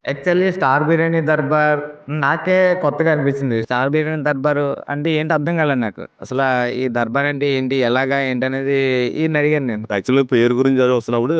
Actually 'star biryani Darbar' నాకే కొత్తగా అనిపించింది. 'స్టార్ బిర్యానీ దర్బారు' అంటే ఏంటో అర్థం కాలేదు నాకు. అసలా ఈ దర్బార్ అంటే ఏంటి? ఎలాగా? ఏంటనేది ఈయన్నడిగాను నేను. యాక్చువల్‌గా పేరు గురించి అది వస్తున్నప్పుడు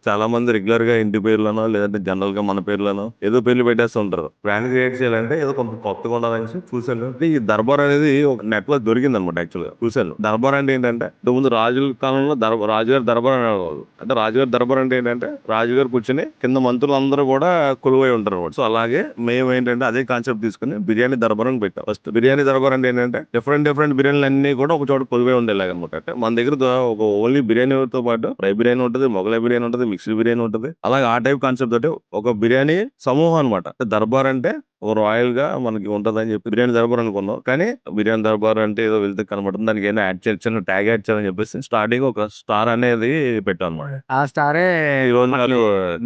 చాలా మంది రెగ్యులర్‌గా ఇంటి పేర్లనో, లేదంటే జనరల్‌గా మన పేర్లనో ఏదో పేర్లు పెట్టేస్తూ ఉంటారు. బ్రాండ్ క్రియేట్ చేయాలంటే ఏదో కొంత కొత్తగా ఉండాలనేసి చూసాను. ఈ దర్బార్ అనేది ఒక నెట్‌లో దొరికిందనమాట యాక్చువల్‌గా. చూసాను. దర్బార్ అంటే ఏంటంటే ఇంతకుముందు రాజుల కాలంలో రాజుగారి దర్బార్ అనేవాళ్ళు. అంటే రాజుగారి దర్బార్ అంటే ఏంటంటే రాజుగారు కూర్చొని కింద మంత్రులందరూ కూడా కొలువై ఉంటారనమాట. సో అలాగే మేమేంటంటే అదే కాన్సెప్ట్ తీసుకొని బిర్యానీ దర్బార్ అని పెట్టాం. ఫస్ట్ బిర్యానీ దర్బార్ అంటే ఏంటంటే డిఫరెంట్ బిర్యానీలు అన్ని కూడా ఒక చోట కొలువై ఉండేలాగనమాట. అంటే మన దగ్గర ఒక ఓన్లీ బిర్యానీతో పాటు ఫ్రై బిర్యానీ ఉంటది, మొగలై బిర్యానీ ఉంటది, మిక్స్డ్ బిర్యానీ ఉంటది. అలాగే ఆ టైప్ కాన్సెప్ట్ తోటి ఒక బిర్యానీ సమూహం అనమాట. దర్బార్ అంటే ఒక రాయల్ గా మనకి ఉంటదని చెప్పి బిర్యానీ దర్బార్ అనుకున్నాం. కానీ బిర్యానీ దర్బార్ అంటే ఏదో వెళ్తే కనబడుతుంది. దానికి ఏదో యాడ్ చేయొచ్చు, ట్యాగ్ యాడ్ చేయాలని చెప్పేసి స్టార్టింగ్ ఒక స్టార్ అనేది పెట్టాం అనమాట. ఆ స్టారే ఈ రోజు నాకు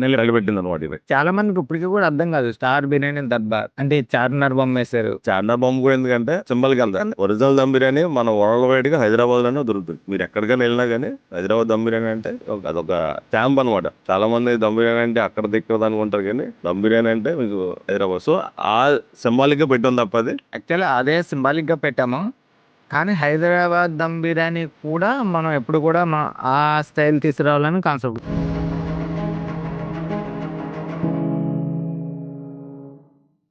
నిలబెట్టింది అనమాట ఇది. చాలా మందికి ఇప్పటికి కూడా అర్థం కాదు. 'స్టార్ బిర్యానీ దర్బార్' అంటే చార్మినార్ బొమ్మేశారు. చార్మినార్ బొమ్మ కూడా ఎందుకంటే సింబల్ కి వెళ్తాను. ఒరిజినల్ దమ్ బిర్యానీ మన వరల్డ్ వైడ్ గా హైదరాబాద్ లోనే దొరుకుతుంది. మీరు ఎక్కడికైనా వెళ్ళినా కానీ హైదరాబాద్ దమ్ బిర్యానీ అంటే అదొక స్టాంప్ అనమాట. చాలా మంది దమ్ బిర్యానీ అంటే అక్కడ దిక్కదు అనుకుంటారు కానీ దమ్ బిర్యానీ అంటే మీకు హైదరాబాద్. సో ఆ సింబాలిక్ గా పెట్టాం తప్ప అది. యాక్చువల్లీ అదే సింబాలిక్‌గా పెట్టాము. కానీ హైదరాబాద్ దమ్ బిర్యానీ కూడా మనం ఎప్పుడు కూడా ఆ స్టైల్ తీసుకురావాలని కాన్సెప్ట్.